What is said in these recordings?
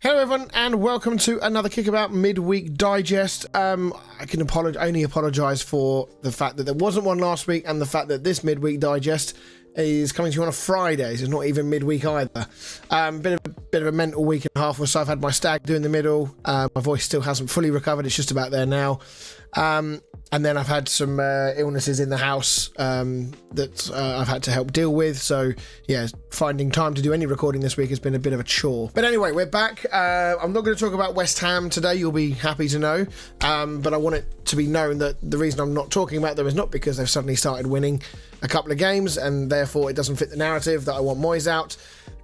Hello everyone and welcome to another Kickabout Midweek Digest. I can only apologise for the fact that there wasn't one last week and the fact that this Midweek Digest is coming to you on a Friday, so it's not even midweek either. Bit of a mental week and a half or so. I've had my stag do in the middle. My voice still hasn't fully recovered, it's just about there now. And then I've had some illnesses in the house that I've had to help deal with. So, yeah, finding time to do any recording this week has been a bit of a chore. But anyway, we're back. I'm not going to talk about West Ham today, you'll be happy to know. But I want it to be known that the reason I'm not talking about them is not because they've suddenly started winning a couple of games and therefore it doesn't fit the narrative that I want Moyes out.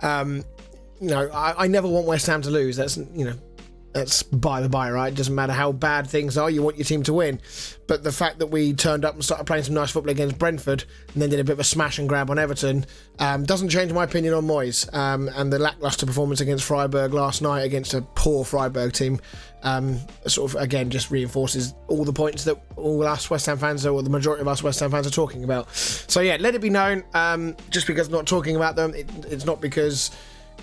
I never want West Ham to lose. That's by the by, right? It doesn't matter how bad things are, you want your team to win. But the fact that we turned up and started playing some nice football against Brentford and then did a bit of a smash and grab on Everton doesn't change my opinion on Moyes. And the lacklustre performance against Freiburg last night against a poor Freiburg team again just reinforces all the points that all us West Ham fans, or the majority of us West Ham fans, are talking about. So yeah, let it be known, just because I'm not talking about them, it's not because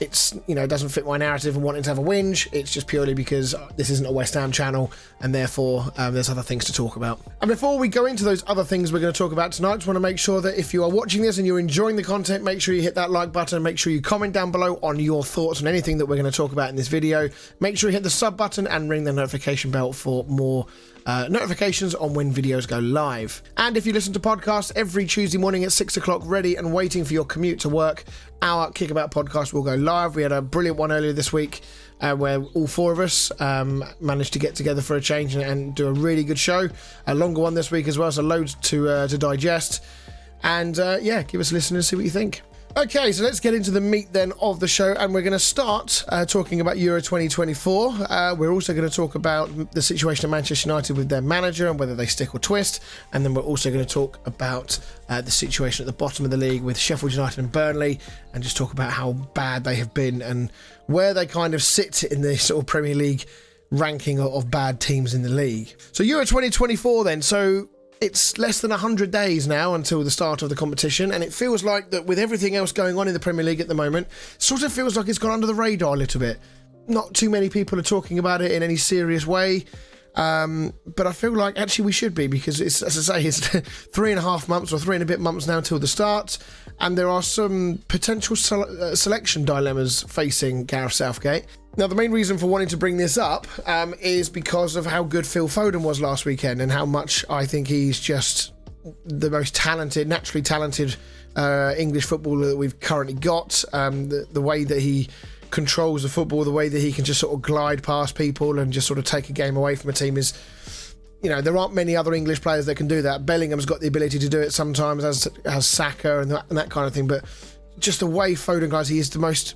it's, doesn't fit my narrative and wanting to have a whinge. It's just purely because this isn't a West Ham channel and therefore there's other things to talk about. And before we go into those other things we're going to talk about tonight, I just want to make sure that if you are watching this and you're enjoying the content, make sure you hit that like button and make sure you comment down below on your thoughts on anything that we're going to talk about in this video. Make sure you hit the sub button and ring the notification bell for more notifications on when videos go live. And if you listen to podcasts every Tuesday morning at 6 o'clock, ready and waiting for your commute to work, our Kickabout podcast will go live. We had a brilliant one earlier this week where all four of us managed to get together for a change and do a really good show. A longer one this week as well, so loads to digest. And give us a listen and see what you think. Okay, so let's get into the meat then of the show, and we're going to start talking about Euro 2024. We're also going to talk about the situation at Manchester United with their manager and whether they stick or twist, and then we're also going to talk about the situation at the bottom of the league with Sheffield United and Burnley, and just talk about how bad they have been and where they kind of sit in the sort of Premier League ranking of bad teams in the league. So Euro 2024 then, so it's less than 100 days now until the start of the competition, and it feels like that with everything else going on in the Premier League at the moment, sort of feels like it's gone under the radar a little bit. Not too many people are talking about it in any serious way, but I feel like actually we should be, because it's, as I say, it's 3.5 months or 3 and a bit months now till the start, and there are some potential selection dilemmas facing Gareth Southgate. Now, the main reason for wanting to bring this up is because of how good Phil Foden was last weekend and how much I think he's just the most talented, naturally talented English footballer that we've currently got. The way that he controls the football, the way that he can just sort of glide past people and just sort of take a game away from a team is, there aren't many other English players that can do that. Bellingham's got the ability to do it sometimes, as Saka and that kind of thing, but just the way Foden guys, he is the most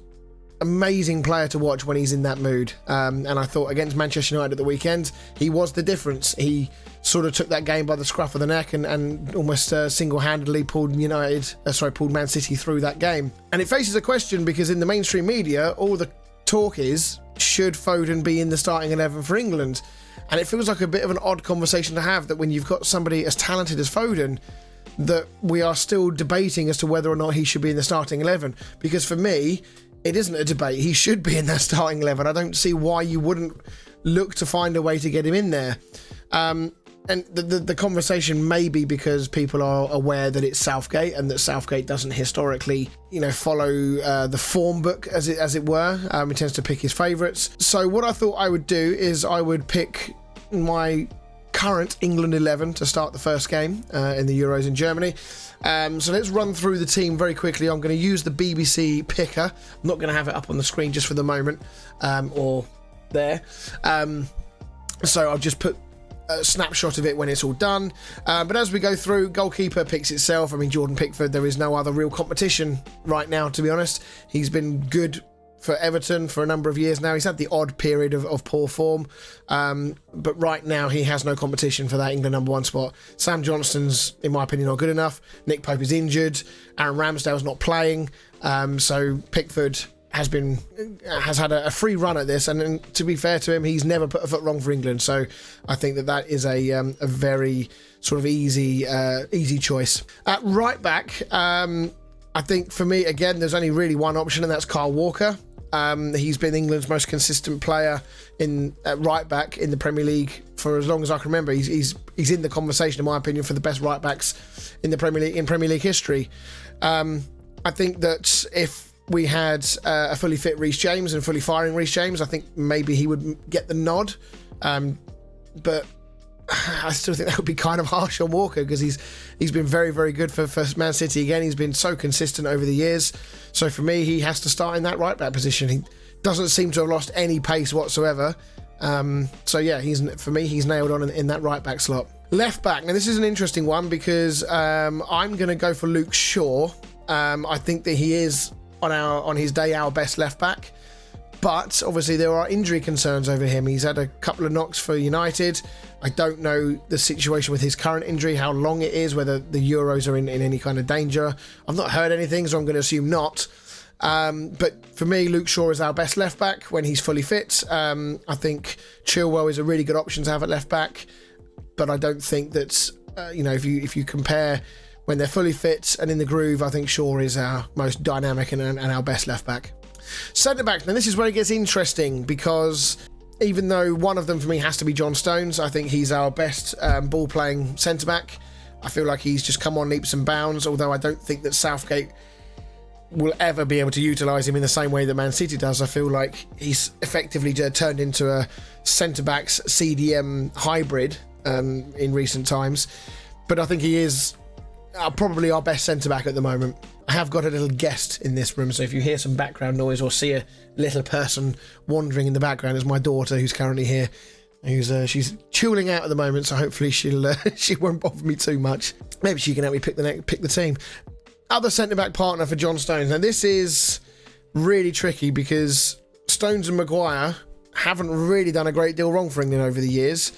amazing player to watch when he's in that mood, and I thought against Manchester United at the weekend he was the difference. He sort of took that game by the scruff of the neck and almost single-handedly pulled Man City through that game. And it faces a question, because in the mainstream media all the talk is, should Foden be in the starting 11 for England? And it feels like a bit of an odd conversation to have, that when you've got somebody as talented as Foden, that we are still debating as to whether or not he should be in the starting 11. Because for me, it isn't a debate. He should be in that starting 11. I don't see why you wouldn't look to find a way to get him in there. And the conversation may be because people are aware that it's Southgate and that Southgate doesn't historically, follow the form book, as it were. He tends to pick his favourites. So what I thought I would do is I would pick my current England 11 to start the first game in the Euros in Germany. So let's run through the team very quickly. I'm going to use the BBC picker. I'm not going to have it up on the screen just for the moment, or there. So I'll just put a snapshot of it when it's all done. But as we go through, goalkeeper picks itself. I mean, Jordan Pickford, there is no other real competition right now, to be honest. He's been good for Everton for a number of years now. He's had the odd period of poor form, but right now he has no competition for that England number 1 spot. Sam Johnston's, in my opinion, not good enough. Nick Pope is injured. Aaron Ramsdale's not playing. So Pickford has had a free run at this, and to be fair to him, he's never put a foot wrong for England. So I think that is a very sort of easy choice. At right back, I think for me, again, there's only really one option, and that's Kyle Walker. He's been England's most consistent player in right back in the Premier League for as long as I can remember. He's in the conversation, in my opinion, for the best right backs in the Premier League history. I think that if we had a fully fit Reece James and fully firing Reece James, I think maybe he would get the nod. But I still think that would be kind of harsh on Walker, because he's been very, very good for Man City again. He's been so consistent over the years. So for me, he has to start in that right back position. He doesn't seem to have lost any pace whatsoever. So yeah, for me, he's nailed on in that right back slot. Left back. Now this is an interesting one, because I'm going to go for Luke Shaw. I think that he is on his day our best left back. But obviously there are injury concerns over him. He's had a couple of knocks for United. I don't know the situation with his current injury, how long it is, whether the Euros are in any kind of danger. I've not heard anything, so I'm going to assume not. But for me, Luke Shaw is our best left back when he's fully fit. I think Chilwell is a really good option to have at left back. But I don't think that, if you compare when they're fully fit and in the groove, I think Shaw is our most dynamic and our best left back. Centre back, now this is where it gets interesting, because even though one of them for me has to be John Stones, I think he's our best ball playing centre back. I feel like he's just come on leaps and bounds, although I don't think that Southgate will ever be able to utilise him in the same way that Man City does. I feel like he's effectively turned into a centre backs CDM hybrid in recent times, but I think he is probably our best centre back at the moment. I have got a little guest in this room, so if you hear some background noise or see a little person wandering in the background, it's my daughter who's currently here. She's chilling out at the moment, so hopefully she won't bother me too much. Maybe she can help me pick the team. Other centre-back partner for John Stones. Now this is really tricky, because Stones and Maguire haven't really done a great deal wrong for England over the years.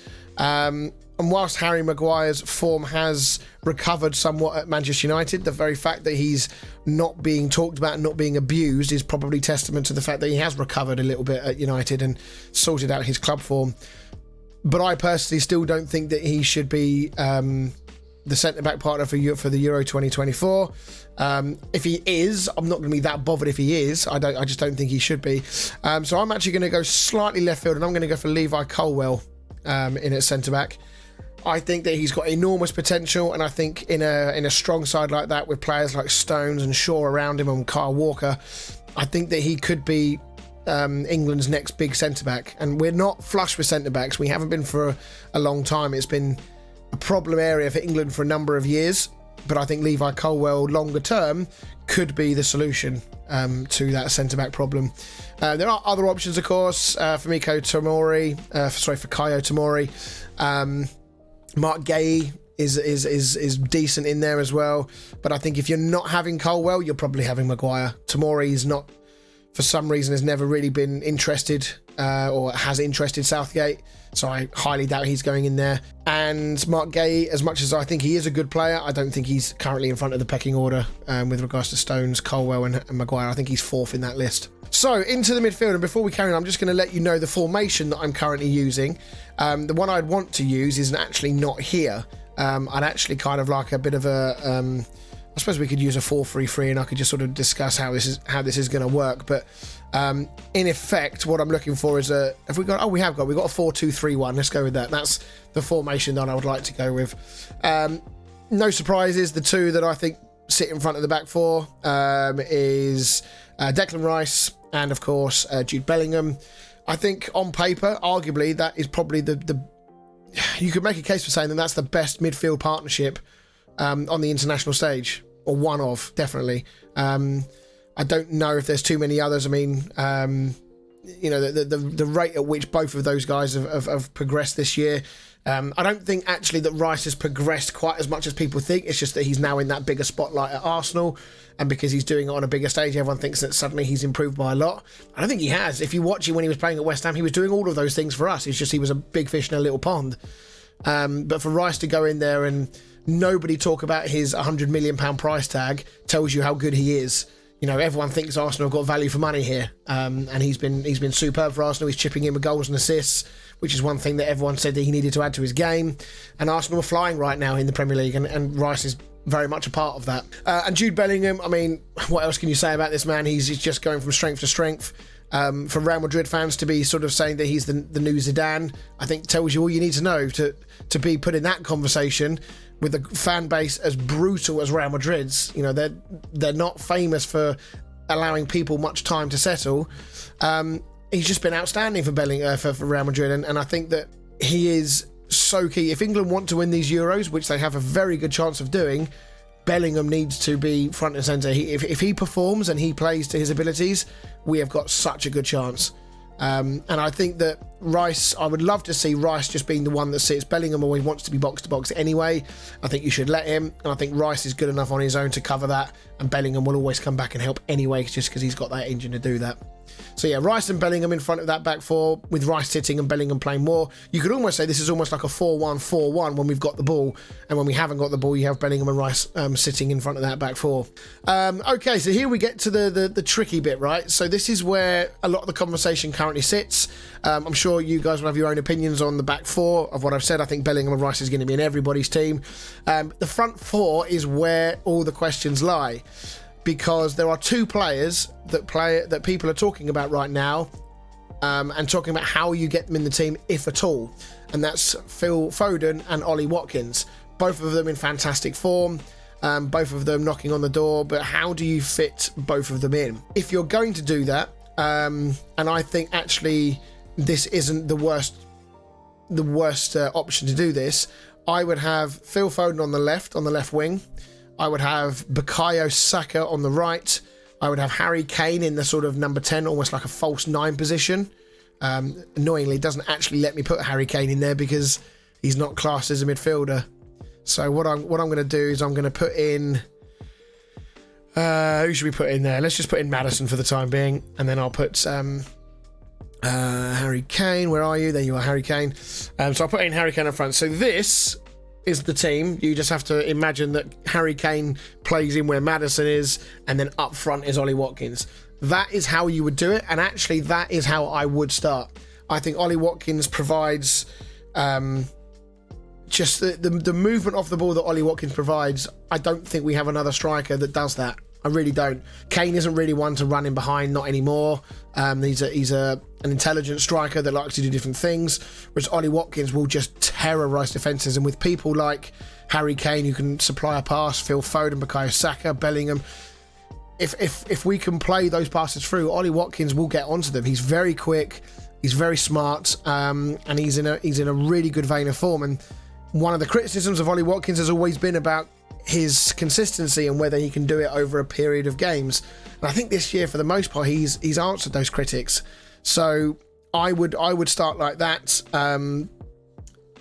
And whilst Harry Maguire's form has recovered somewhat at Manchester United, the very fact that he's not being talked about and not being abused is probably testament to the fact that he has recovered a little bit at United and sorted out his club form. But I personally still don't think that he should be the centre-back partner for the Euro 2024. If he is, I'm not going to be that bothered if he is. I just don't think he should be. So I'm actually going to go slightly left field, and I'm going to go for Levi Colwill in at centre-back. I think that he's got enormous potential, and I think in a strong side like that, with players like Stones and Shaw around him and Kyle Walker, I think that he could be England's next big centre-back. And we're not flush with centre-backs. We haven't been for a long time. It's been a problem area for England for a number of years, but I think Levi Colwill longer term could be the solution to that centre-back problem. There are other options, of course, for Kayo Tomori. Mark Gay is decent in there as well, but I think if you're not having Colwill, you're probably having Maguire. Tomori is not, for some reason, has never really been interested or has interested Southgate, so I highly doubt he's going in there. And Mark Gay, as much as I think he is a good player, I don't think he's currently in front of the pecking order with regards to Stones, Colwill and Maguire. I think he's fourth in that list. So into the midfield, and before we carry on, I'm just going to let you know the formation that I'm currently using. The one I'd want to use is actually not here. I'd actually kind of like a bit of a I suppose we could use a 4-3-3, and I could just sort of discuss how this is going to work. But in effect, what I'm looking for is we've got a 4-2-3-1. Let's go with that. That's the formation that I would like to go with. No surprises. The two that I think sit in front of the back four is Declan Rice and, of course, Jude Bellingham. I think on paper, arguably, that is probably the you could make a case for saying that that's the best midfield partnership on the international stage, or one of, definitely. I don't know if there's too many others. I mean, the rate at which both of those guys have progressed this year. I don't think actually that Rice has progressed quite as much as people think. It's just that he's now in that bigger spotlight at Arsenal, and because he's doing it on a bigger stage, everyone thinks that suddenly he's improved by a lot. I don't think he has. If you watch him when he was playing at West Ham, he was doing all of those things for us. It's just he was a big fish in a little pond. But for Rice to go in there and nobody talk about his £100 million price tag tells you how good he is. You know, everyone thinks Arsenal have got value for money here, and he's been superb for Arsenal. He's chipping in with goals and assists, which is one thing that everyone said that he needed to add to his game. And Arsenal are flying right now in the Premier League, and Rice is very much a part of that. And Jude Bellingham, I mean, what else can you say about this man? He's just going from strength to strength. For Real Madrid fans to be sort of saying that he's the new Zidane, I think tells you all you need to know to be put in that conversation with a fan base as brutal as Real Madrid's. You know, they're not famous for allowing people much time to settle. He's just been outstanding for Real Madrid, and I think that he is so key. If England want to win these Euros, which they have a very good chance of doing, Bellingham needs to be front and centre. If he performs and he plays to his abilities, we have got such a good chance. And I think that Rice, I would love to see Rice just being the one that sits. Bellingham always wants to be box to box anyway. I think you should let him. And I think Rice is good enough on his own to cover that. And Bellingham will always come back and help anyway, just because he's got that engine to do that. So yeah, Rice and Bellingham in front of that back four, with Rice sitting and Bellingham playing more. You could almost say this is almost like a 4-1-4-1 when we've got the ball, and when we haven't got the ball, you have Bellingham and Rice sitting in front of that back four. Okay, so here we get to the tricky bit, right? So this is where a lot of the conversation currently sits. I'm sure you guys will have your own opinions on the back four of what I've said. I think Bellingham and Rice is going to be in everybody's team. The front four is where all the questions lie, because there are two players that people are talking about right now, and talking about how you get them in the team, if at all. And that's Phil Foden and Ollie Watkins. Both of them in fantastic form, both of them knocking on the door, but how do you fit both of them in? If you're going to do that, and I think actually this isn't the worst option to do this, I would have Phil Foden on the left wing. I would have Bukayo Saka on the right. I would have Harry Kane in the sort of number 10, almost like a false 9 position. Annoyingly, it doesn't actually let me put Harry Kane in there because he's not classed as a midfielder. So what I'm going to do is I'm going to put in... who should we put in there? Let's just put in Maddison for the time being, and then I'll put Harry Kane. Where are you? There you are, Harry Kane. So I'll put in Harry Kane up front. So this is the team. You just have to imagine that Harry Kane plays in where Maddison is, and then up front is Ollie Watkins. That is how you would do it, and actually that is how I would start. I think Ollie Watkins provides just the movement off the ball that Ollie Watkins provides. I don't think we have another striker that does that. I really don't. Kane isn't really one to run in behind, not anymore. He's an intelligent striker that likes to do different things, whereas Ollie Watkins will just terrorise defences. And with people like Harry Kane who can supply a pass, Phil Foden, Bukayo Saka, Bellingham, if we can play those passes through, Ollie Watkins will get onto them. He's very quick, he's very smart, and he's in a really good vein of form. And one of the criticisms of Ollie Watkins has always been about his consistency and whether he can do it over a period of games. And I think this year, for the most part, he's answered those critics. So I would start like that.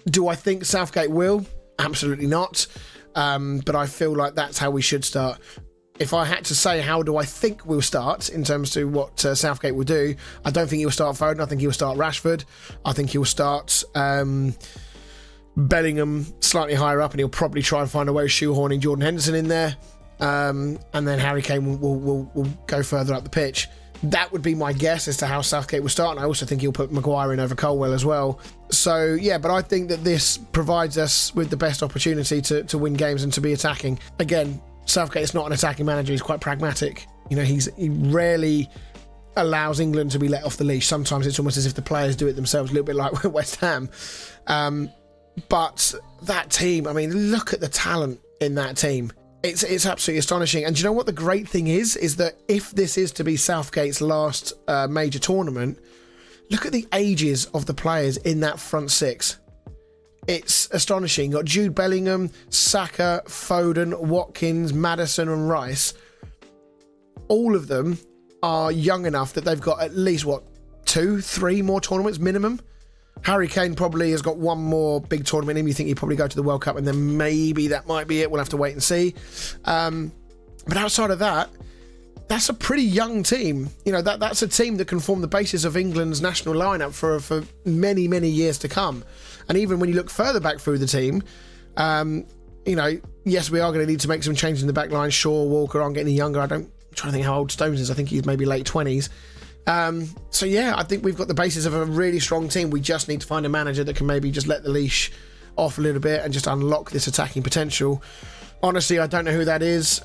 Do I think Southgate will? Absolutely not. But I feel like that's how we should start. If I had to say how do I think we'll start in terms of what Southgate will do, I don't think he'll start Foden. I think he'll start Rashford. I think he'll start Bellingham slightly higher up, and he'll probably try and find a way of shoehorning Jordan Henderson in there, and then Harry Kane will go further up the pitch. That would be my guess as to how Southgate will start, and I also think he'll put Maguire in over Colwell as well. So yeah, but I think that this provides us with the best opportunity to win games and to be attacking. Again, Southgate is not an attacking manager. He's quite pragmatic. You know, he rarely allows England to be let off the leash. Sometimes it's almost as if the players do it themselves, a little bit like West Ham. But that team, I mean, look at the talent in that team. It's absolutely astonishing. And do you know what the great thing is that if this is to be Southgate's last major tournament, look at the ages of the players in that front six. It's astonishing. You've got Jude Bellingham, Saka, Foden, Watkins, Maddison and Rice. All of them are young enough that they've got at least, 2-3 more tournaments minimum. Harry Kane probably has got one more big tournament in him. You think he'd probably go to the World Cup, and then maybe that might be it. We'll have to wait and see. But outside of that, that's a pretty young team. You know, that's a team that can form the basis of England's national lineup for many, many years to come. And even when you look further back through the team, you know, yes, we are going to need to make some changes in the back line. Shaw, Walker aren't getting any younger. I'm trying to think how old Stones is. I think he's maybe late 20s. So yeah, I think we've got the basis of a really strong team. We just need to find a manager that can maybe just let the leash off a little bit and just unlock this attacking potential. Honestly, I don't know who that is.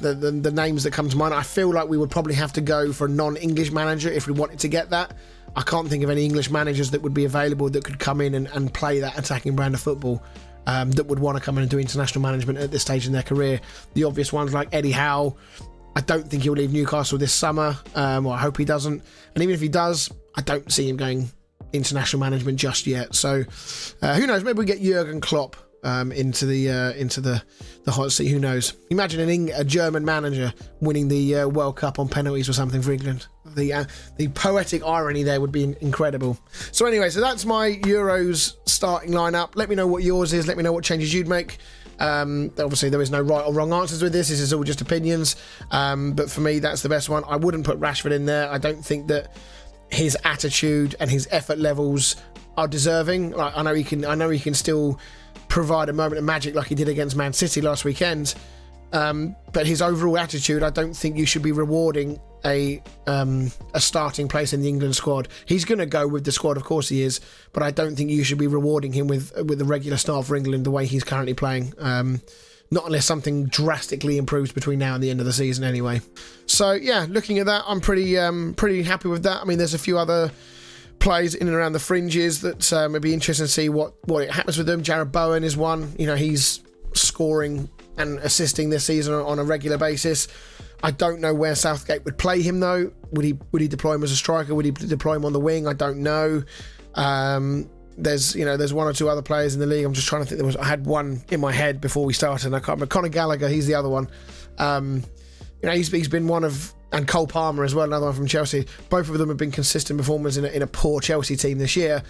the names that come to mind. I feel like we would probably have to go for a non-English manager if we wanted to get that. I can't think of any English managers that would be available that could come in and play that attacking brand of football, that would want to come in and do international management at this stage in their career. The obvious ones like Eddie Howe. I don't think he'll leave Newcastle this summer, or I hope he doesn't. And even if he does, I don't see him going international management just yet. So who knows? Maybe we get Jurgen Klopp into the hot seat. Who knows? Imagine a German manager winning the World Cup on penalties or something for England. The poetic irony there would be incredible. So anyway, so that's my Euros starting lineup. Let me know what yours is. Let me know what changes you'd make. Obviously there is no right or wrong answers with this. This is all just opinions. But for me, that's the best one. I wouldn't put Rashford in there. I don't think that his attitude and his effort levels are deserving. Like, I know he can still provide a moment of magic like he did against Man City last weekend. But his overall attitude, I don't think you should be rewarding a starting place in the England squad. He's going to go with the squad, of course he is, but I don't think you should be rewarding him with the regular start for England the way he's currently playing. Not unless something drastically improves between now and the end of the season anyway. So yeah, looking at that, I'm pretty happy with that. I mean, there's a few other players in and around the fringes that would be interesting to see what happens with them. Jared Bowen is one. You know, he's scoring and assisting this season on a regular basis. I don't know where Southgate would play him though. Would he deploy him as a striker? Would he deploy him on the wing? I don't know. There's one or two other players in the league. I'm just trying to think. I had one in my head before we started, and I can't remember. Conor Gallagher, he's the other one. He's been one of, and Cole Palmer as well, another one from Chelsea. Both of them have been consistent performers in a poor Chelsea team this year.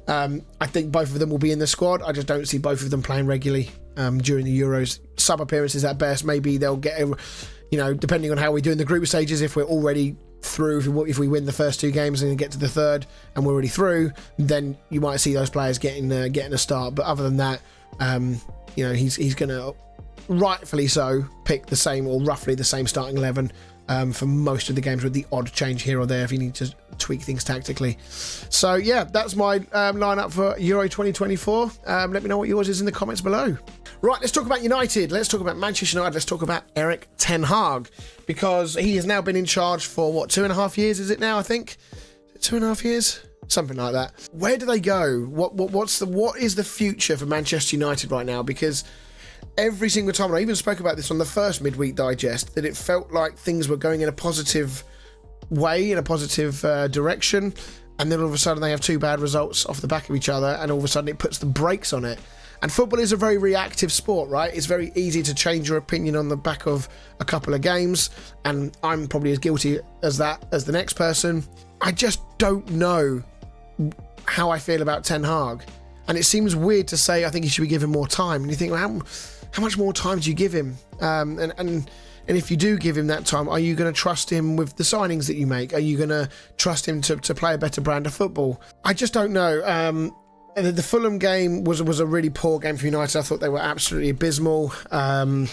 I think both of them will be in the squad. I just don't see both of them playing regularly during the Euros. Sub appearances at best. Maybe they'll get, depending on how we do in the group stages, if we're already through, if we win the first two games and get to the third and we're already through, then you might see those players getting a start. But other than that, he's going to rightfully so pick the same or roughly the same starting 11 for most of the games, with the odd change here or there if you need to tweak things tactically. So yeah, that's my lineup for Euro 2024. Let me know what yours is in the comments below. Right, let's talk about United. Let's talk about Manchester United. Let's talk about Erik ten Hag, because he has now been in charge for 2.5 years, is it now, I think? 2.5 years? Something like that. Where do they go? What is the future for Manchester United right now? Because every single time, and I even spoke about this on the first Midweek Digest, that it felt like things were going in a positive way, in a positive direction, and then all of a sudden they have two bad results off the back of each other, and all of a sudden it puts the brakes on it. And football is a very reactive sport, right? It's very easy to change your opinion on the back of a couple of games, and I'm probably as guilty as that as the next person. I just don't know how I feel about Ten Hag, and it seems weird to say I think he should be given more time. And you think, well, how much more time do you give him? And if you do give him that time, are you going to trust him with the signings that you make? Are you going to trust him to play a better brand of football? I just don't know. The Fulham game was a really poor game for United. I thought they were absolutely abysmal. The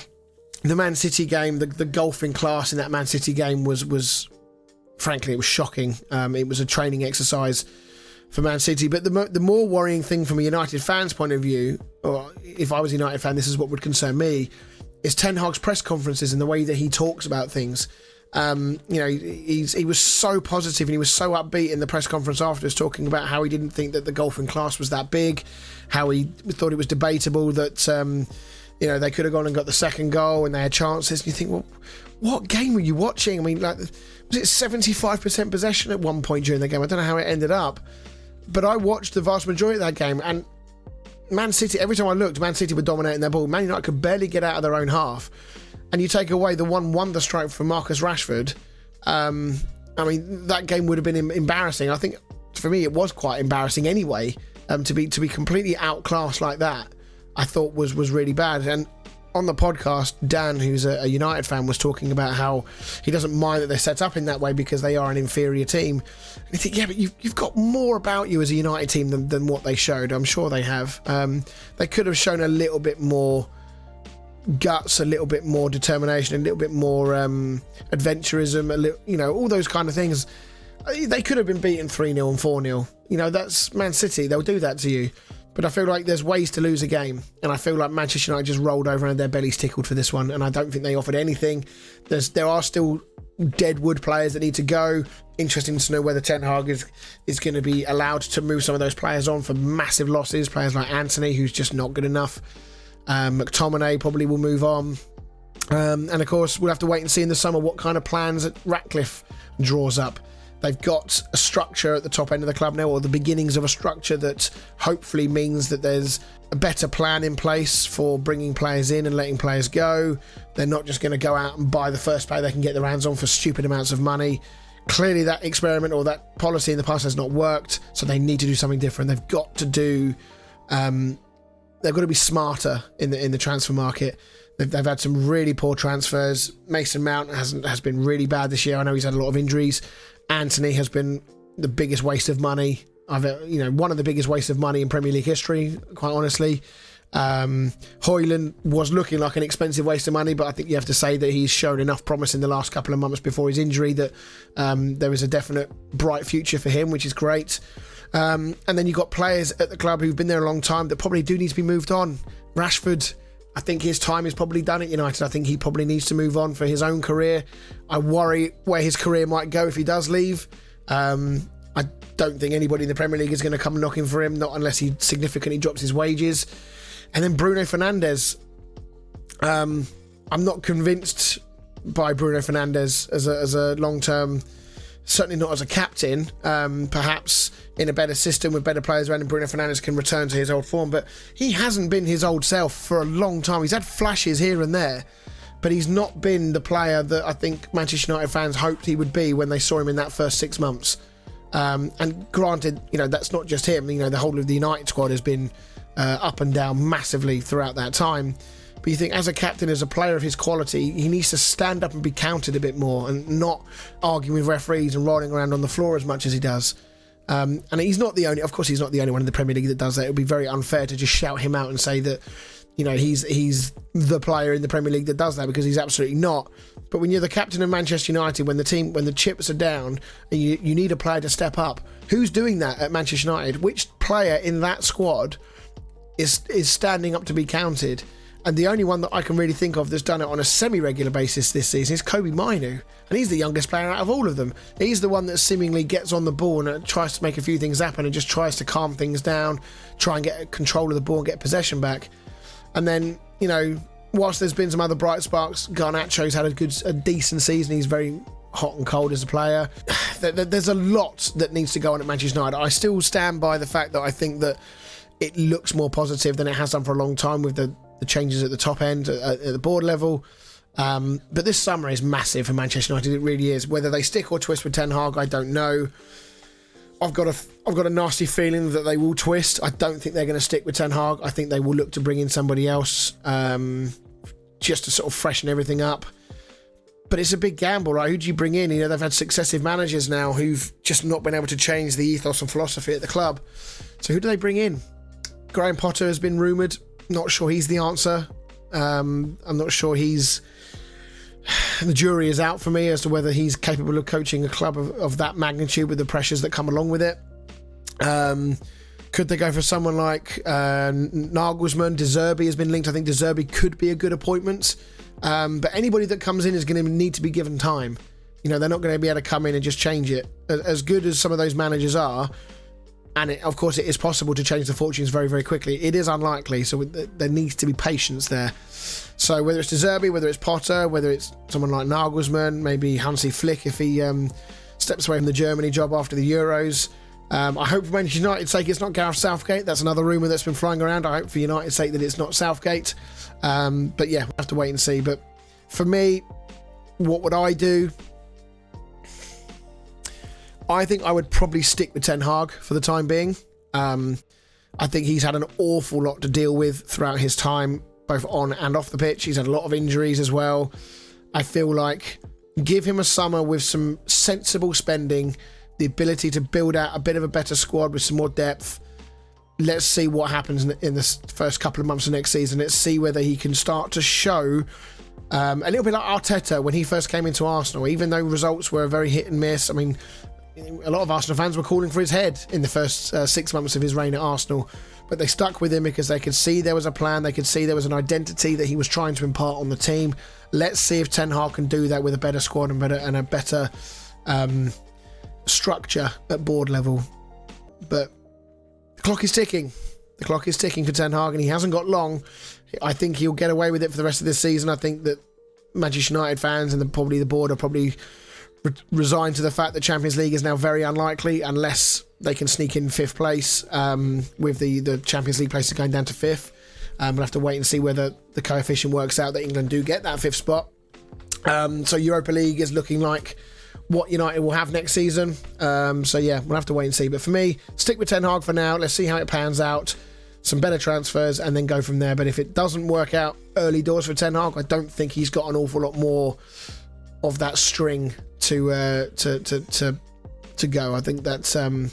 Man City game, the golfing class in that Man City game was frankly, it was shocking. It was a training exercise for Man City. But the more worrying thing from a United fan's point of view, or if I was a United fan, this is what would concern me, is Ten Hag's press conferences and the way that he talks about things. He was so positive and he was so upbeat in the press conference afterwards, talking about how he didn't think that the golfing class was that big, how he thought it was debatable that they could have gone and got the second goal and they had chances. And you think, well, what game were you watching? I mean, like, was it 75% possession at one point during the game? I don't know how it ended up, but I watched the vast majority of that game, and Man City, every time I looked, Man City were dominating their ball. Man United could barely get out of their own half. And you take away the one wonder strike from Marcus Rashford, that game would have been embarrassing. I think for me it was quite embarrassing anyway. To be completely outclassed like that, I thought was really bad. And on the podcast, Dan, who's a United fan, was talking about how he doesn't mind that they're set up in that way because they are an inferior team. And you think, yeah, but you've got more about you as a United team than what they showed. I'm sure they have. They could have shown a little bit more guts, a little bit more determination, a little bit more adventurism, all those kind of things. They could have been beaten 3-0 and 4-0. That's Man City. They'll do that to you. But I feel like there's ways to lose a game, and I feel like Manchester United just rolled over and had their bellies tickled for this one, and I don't think they offered anything. There are still deadwood players that need to go. Interesting to know whether Ten Hag is going to be allowed to move some of those players on for massive losses. Players like Anthony, who's just not good enough. McTominay probably will move on. And of course, we'll have to wait and see in the summer what kind of plans that Ratcliffe draws up. They've got a structure at the top end of the club now, or the beginnings of a structure that hopefully means that there's a better plan in place for bringing players in and letting players go. They're not just going to go out and buy the first player they can get their hands on for stupid amounts of money. Clearly that experiment or that policy in the past has not worked, so they need to do something different. They've got to do they've got to be smarter in the transfer market. They've had some really poor transfers. Mason Mount has been really bad this year. I know he's had a lot of injuries. Anthony has been the biggest waste of money. One of the biggest wastes of money in Premier League history, quite honestly. Højlund was looking like an expensive waste of money, but I think you have to say that he's shown enough promise in the last couple of months before his injury that there is a definite bright future for him, which is great. And then you've got players at the club who've been there a long time that probably do need to be moved on. Rashford, I think his time is probably done at United. I think he probably needs to move on for his own career. I worry where his career might go if he does leave. I don't think anybody in the Premier League is going to come knocking for him, not unless he significantly drops his wages. And then Bruno Fernandes. I'm not convinced by Bruno Fernandes as a long-term, certainly not as a captain. Perhaps in a better system with better players around him, Bruno Fernandes can return to his old form, but he hasn't been his old self for a long time. He's had flashes here and there, but he's not been the player that I think Manchester United fans hoped he would be when they saw him in that first 6 months. And granted, that's not just him. The whole of the United squad has been up and down massively throughout that time. But you think, as a captain, as a player of his quality, he needs to stand up and be counted a bit more and not argue with referees and rolling around on the floor as much as he does. And he's not the only, of course, he's not the only one in the Premier League that does that. It would be very unfair to just shout him out and say that, he's the player in the Premier League that does that, because he's absolutely not. But when you're the captain of Manchester United, when the chips are down and you need a player to step up, who's doing that at Manchester United? Which player in that squad is standing up to be counted? And the only one that I can really think of that's done it on a semi-regular basis this season is Kobe Mainoo. And he's the youngest player out of all of them. He's the one that seemingly gets on the ball and tries to make a few things happen and just tries to calm things down, try and get control of the ball and get possession back. And then, whilst there's been some other bright sparks, Garnacho's had a decent season. He's very hot and cold as a player. There's a lot that needs to go on at Manchester United. I still stand by the fact that I think that it looks more positive than it has done for a long time with the changes at the top end, at the board level. But this summer is massive for Manchester United. It really is. Whether they stick or twist with Ten Hag, I don't know. I've got a nasty feeling that they will twist. I don't think they're going to stick with Ten Hag. I think they will look to bring in somebody else, just to sort of freshen everything up. But it's a big gamble, right? Who do you bring in? They've had successive managers now who've just not been able to change the ethos and philosophy at the club. So who do they bring in? Graham Potter has been rumoured. Not sure he's the answer. I'm not sure the jury is out for me as to whether he's capable of coaching a club of that magnitude with the pressures that come along with it. Could they go for someone like Nagelsmann? De Zerbi has been linked. I think De Zerbi could be a good appointment. But anybody that comes in is going to need to be given time. They're not going to be able to come in and just change it. As good as some of those managers are, and of course it is possible to change the fortunes very, very quickly, it is unlikely, so there needs to be patience there. So whether it's De Zerbi, whether it's Potter, whether it's someone like Nagelsmann, maybe Hansi Flick if he steps away from the Germany job after the Euros. I hope for Manchester United's sake it's not Gareth Southgate. That's another rumour that's been flying around. I hope for United's sake that it's not Southgate. But yeah, we'll have to wait and see. But for me, what would I do? I think I would probably stick with Ten Hag for the time being. I think he's had an awful lot to deal with throughout his time, both on and off the pitch. He's had a lot of injuries as well. I feel like give him a summer with some sensible spending, the ability to build out a bit of a better squad with some more depth. Let's see what happens in the first couple of months of next season. Let's see whether he can start to show a little bit like Arteta when he first came into Arsenal, even though results were very hit and miss. I mean, a lot of Arsenal fans were calling for his head in the first 6 months of his reign at Arsenal, but they stuck with him because they could see there was a plan, they could see there was an identity that he was trying to impart on the team. Let's see if Ten Hag can do that with a better squad and a better structure at board level. But the clock is ticking. The clock is ticking for Ten Hag, and he hasn't got long. I think he'll get away with it for the rest of this season. I think that Manchester United fans and probably the board are probably resigned to the fact that Champions League is now very unlikely unless they can sneak in 5th place, with the Champions League places going down to 5th. We'll have to wait and see whether the coefficient works out that England do get that 5th spot. So Europa League is looking like what United will have next season. So yeah, we'll have to wait and see. But for me, stick with Ten Hag for now. Let's see how it pans out. Some better transfers and then go from there. But if it doesn't work out early doors for Ten Hag, I don't think he's got an awful lot more of that string to go. I think that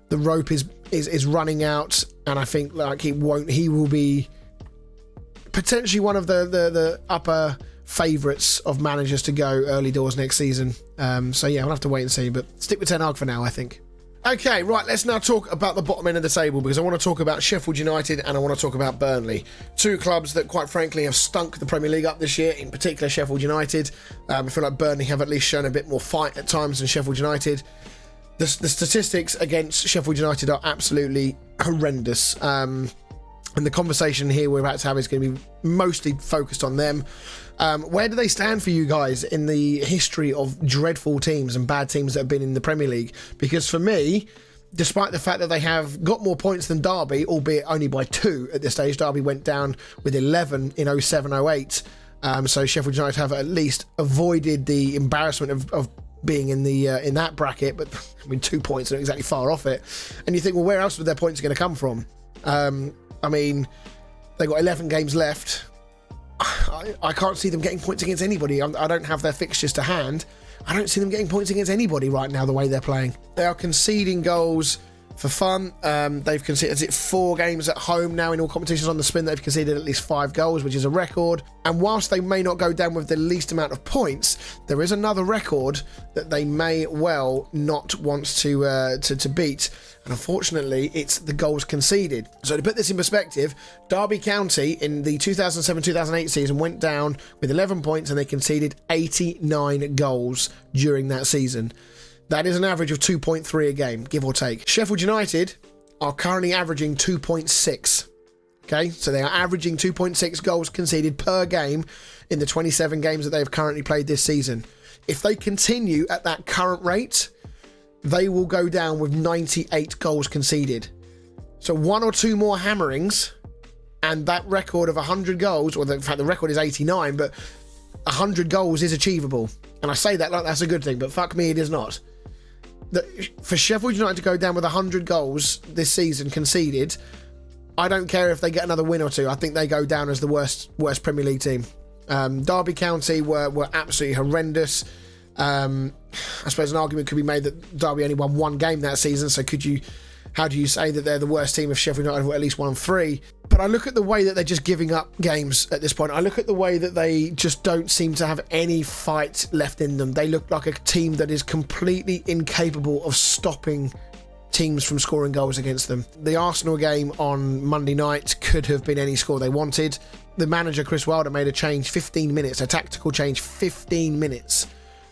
the rope is running out, and I think like he will be potentially one of the upper favourites of managers to go early doors next season. So yeah, we'll have to wait and see, but stick with Ten Hag for now, I think. Okay, right, let's now talk about the bottom end of the table, because I want to talk about Sheffield United and I want to talk about Burnley. Two clubs that, quite frankly, have stunk the Premier League up this year, in particular Sheffield United. I feel like Burnley have at least shown a bit more fight at times than Sheffield United. The statistics against Sheffield United are absolutely horrendous. And the conversation here we're about to have is going to be mostly focused on them. Where do they stand for you guys in the history of dreadful teams and bad teams that have been in the Premier League? Because for me, despite the fact that they have got more points than Derby, albeit only by 2 at this stage, Derby went down with 11 in 07-08. So Sheffield United have at least avoided the embarrassment of being in that bracket, but I mean 2 points are not exactly far off it. And you think, well, where else would their points going to come from? I mean, they got 11 games left. I can't see them getting points against anybody. I don't have their fixtures to hand. I don't see them getting points against anybody right now, the way they're playing. They are conceding goals for fun. They've conceded 4 games at home now in all competitions on the spin. They've conceded at least 5 goals, which is a record. And whilst they may not go down with the least amount of points, there is another record that they may well not want to beat. And unfortunately, it's the goals conceded. So to put this in perspective, Derby County in the 2007-2008 season went down with 11 points and they conceded 89 goals during that season. That is an average of 2.3 a game, give or take. Sheffield United are currently averaging 2.6. Okay, so they are averaging 2.6 goals conceded per game in the 27 games that they have currently played this season. If they continue at that current rate, they will go down with 98 goals conceded. So 1 or 2 more hammerings, and that record of 100 goals, or in fact the record is 89, but 100 goals is achievable. And I say that like that's a good thing, but fuck me, it is not. For Sheffield United to go down with 100 goals this season conceded, I don't care if they get another win or 2. I think they go down as the worst Premier League team. Derby County were absolutely horrendous. I suppose an argument could be made that Derby only won 1 game that season, so how do you say that they're the worst team if Sheffield United have at least won 3? But I look at the way that they're just giving up games at this point. I look at the way that they just don't seem to have any fight left in them. They look like a team that is completely incapable of stopping teams from scoring goals against them. The Arsenal game on Monday night could have been any score they wanted. The manager, Chris Wilder, made a change 15 minutes, a tactical change 15 minutes.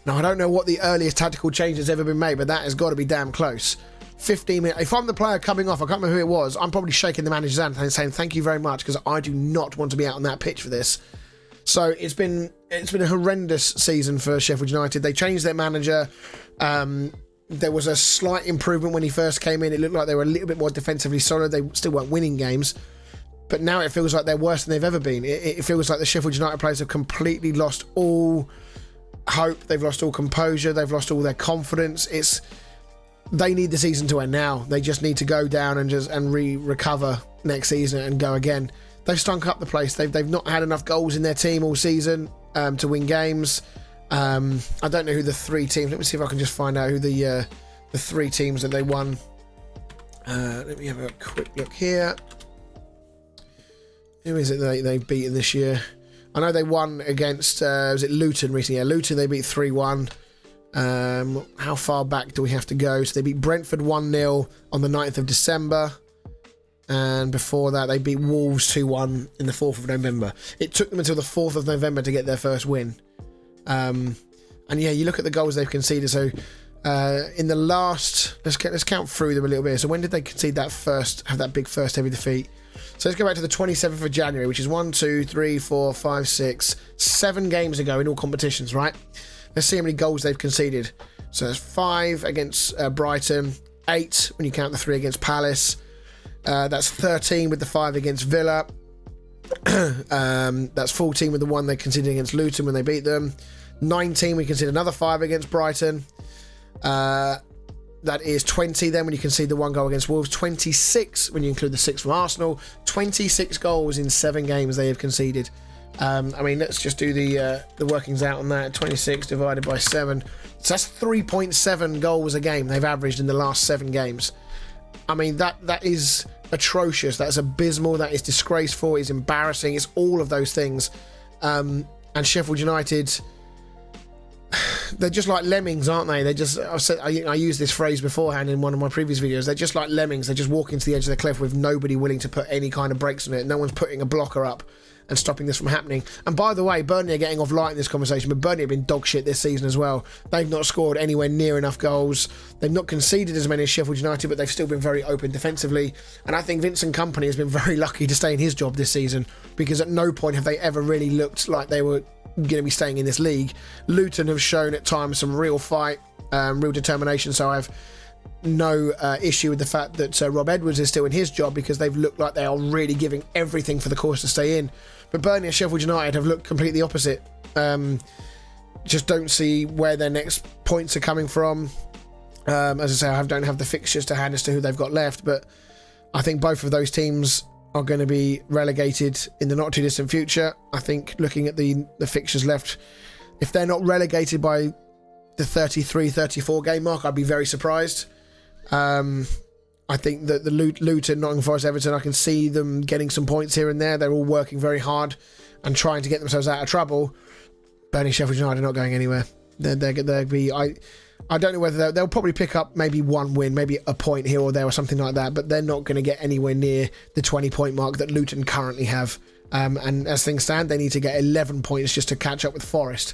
Now, I don't know what the earliest tactical change has ever been made, but that has got to be damn close. 15 minutes. If I'm the player coming off, I can't remember who it was, I'm probably shaking the manager's hand and saying thank you very much, because I do not want to be out on that pitch for this. So it's been a horrendous season for Sheffield United. They changed their manager. There was a slight improvement when he first came in. It looked like they were a little bit more defensively solid. They still weren't winning games. But now it feels like they're worse than they've ever been. It feels like the Sheffield United players have completely lost all hope. They've lost all composure. They've lost all their confidence. They need the season to end now. They just need to go down and recover next season and go again. They've stunk up the place. They've not had enough goals in their team all season to win games. I don't know who the 3 teams. Let me see if I can just find out who the 3 teams that they won. Let me have a quick look here. Who is it they've beaten this year? I know they won against was it Luton recently? Yeah, Luton they beat 3-1. How far back do we have to go? So they beat Brentford 1-0 on the 9th of December. And before that, they beat Wolves 2-1 in the 4th of November. It took them until the 4th of November to get their first win. And yeah, you look at the goals they've conceded. So in the last, let's count through them a little bit. So when did they concede have that big first heavy defeat? So let's go back to the 27th of January, which is 1, 2, 3, 4, 5, 6, 7 games ago in all competitions, right? Let's see how many goals they've conceded. So there's 5 against Brighton, 8 when you count the 3 against Palace. That's 13 with the 5 against Villa. That's 14 with the 1 they conceded against Luton when they beat them. 19 we conceded another 5 against Brighton. That is 20 then when you concede the 1 goal against Wolves. 26 when you include the 6 from Arsenal. 26 goals in 7 games they have conceded. I mean, let's just do the workings out on that. 26 divided by 7. So that's 3.7 goals a game they've averaged in the last 7 games. I mean, that is atrocious. That's abysmal. That is disgraceful. It's embarrassing. It's all of those things. And Sheffield United, they're just like lemmings, aren't they? I used this phrase beforehand in one of my previous videos. They're just like lemmings. They just walk into the edge of the cliff with nobody willing to put any kind of brakes on it. No one's putting a blocker up and stopping this from happening. And by the way, Burnley are getting off light in this conversation, but Burnley have been dog shit this season as well. They've not scored anywhere near enough goals. They've not conceded as many as Sheffield United, but they've still been very open defensively. And I think Vincent Kompany has been very lucky to stay in his job this season, because at no point have they ever really looked like they were going to be staying in this league. Luton have shown at times some real fight, real determination, so I've no issue with the fact that Rob Edwards is still in his job, because they've looked like they are really giving everything for the cause to stay in. But Burnley and Sheffield United have looked completely opposite. Just don't see where their next points are coming from. As I say, I don't have the fixtures to hand as to who they've got left, but I think both of those teams are going to be relegated in the not too distant future. I think looking at the fixtures left, if they're not relegated by the 33-34 game mark, I'd be very surprised. I think that the Luton, Nottingham Forest, Everton, I can see them getting some points here and there. They're all working very hard and trying to get themselves out of trouble. Burnley, Sheffield United are not going anywhere. I don't know whether they'll probably pick up maybe one win, maybe a point here or there or something like that, but they're not going to get anywhere near the 20-point mark that Luton currently have. And as things stand, they need to get 11 points just to catch up with Forest.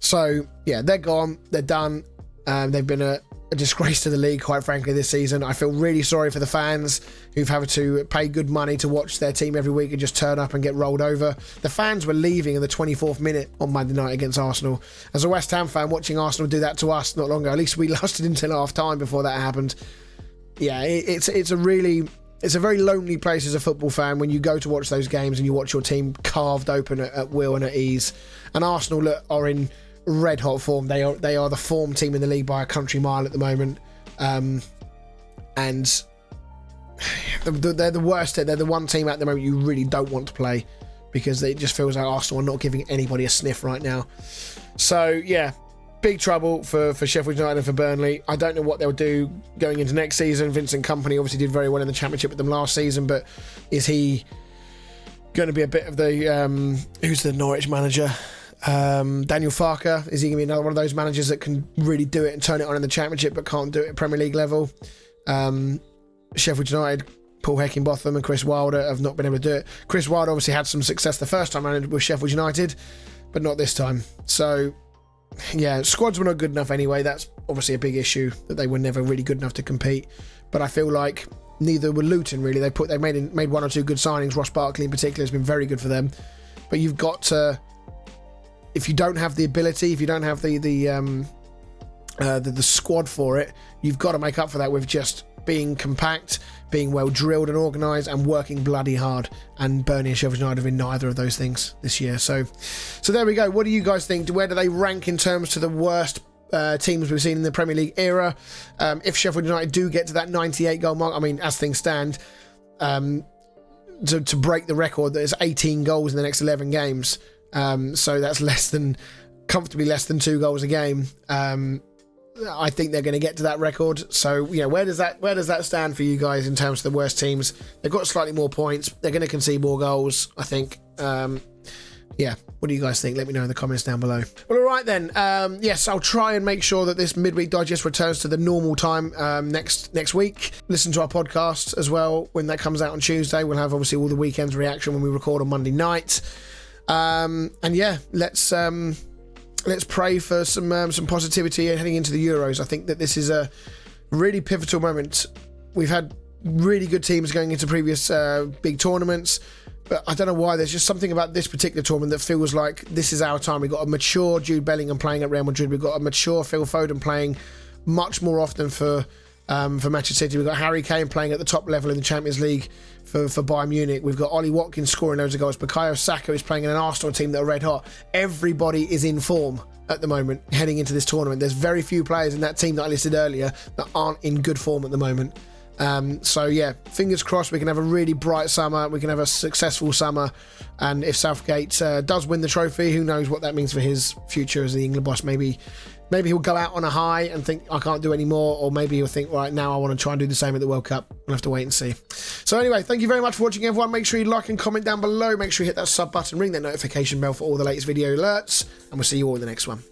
So, yeah, they're gone. They're done. They've been a disgrace to the league, quite frankly, this season. I feel really sorry for the fans who've had to pay good money to watch their team every week and just turn up and get rolled over. The fans were leaving in the 24th minute on Monday night against Arsenal. As a West Ham fan, watching Arsenal do that to us not long ago, at least we lasted until half time before that happened. Yeah, it's a very lonely place as a football fan when you go to watch those games and you watch your team carved open at will and at ease. And Arsenal are in red hot form. They are the form team in the league by a country mile at the moment, and they're the worst. They're the one team at the moment you really don't want to play, because it just feels like Arsenal are not giving anybody a sniff right now. So yeah, big trouble for Sheffield United and for Burnley. I don't know what they'll do going into next season. Vincent Kompany obviously did very well in the Championship with them last season, but is he going to be a bit of the who's the Norwich manager? Daniel Farke, is he going to be another one of those managers that can really do it and turn it on in the Championship but can't do it at Premier League level? Sheffield United, Paul Heckingbottom and Chris Wilder have not been able to do it. Chris Wilder obviously had some success the first time around with Sheffield United, but not this time. So yeah, squads were not good enough anyway. That's obviously a big issue, that they were never really good enough to compete. But I feel like neither were Luton really. They made one or two good signings. Ross Barkley in particular has been very good for them. But you've got to, if you don't have the ability, if you don't have the squad for it, you've got to make up for that with just being compact, being well drilled and organised, and working bloody hard. And Burnley and Sheffield United have been neither of those things this year. So there we go. What do you guys think? Where do they rank in terms to the worst teams we've seen in the Premier League era? If Sheffield United do get to that 98 goal mark, I mean, as things stand, to break the record, there's 18 goals in the next 11 games. So that's comfortably less than 2 goals a game. I think they're going to get to that record. So, you know, where does that stand for you guys in terms of the worst teams? They've got slightly more points. They're going to concede more goals, I think. yeah, what do you guys think? Let me know in the comments down below. Well, all right then. Yes, I'll try and make sure that this midweek digest returns to the normal time next week. Listen to our podcast as well when that comes out on Tuesday. We'll have obviously all the weekend's reaction when we record on Monday night. And yeah, let's pray for some positivity heading into the Euros. I think that this is a really pivotal moment. We've had really good teams going into previous big tournaments, but I don't know why. There's just something about this particular tournament that feels like this is our time. We've got a mature Jude Bellingham playing at Real Madrid. We've got a mature Phil Foden playing much more often for Manchester City. We've got Harry Kane playing at the top level in the Champions League for Bayern Munich. We've got Ollie Watkins scoring loads of goals. Bukayo Saka is playing in an Arsenal team that are red hot. Everybody is in form at the moment heading into this tournament. There's very few players in that team that I listed earlier that aren't in good form at the moment. So yeah, fingers crossed we can have a really bright summer, we can have a successful summer, and if Southgate does win the trophy, who knows what that means for his future as the England boss. Maybe he'll go out on a high and think I can't do any more, or maybe he'll think, right, now I want to try and do the same at the World Cup. We'll have to wait and see. So anyway, thank you very much for watching, everyone. Make sure you like and comment down below, make sure you hit that sub button, ring that notification bell for all the latest video alerts, and we'll see you all in the next one.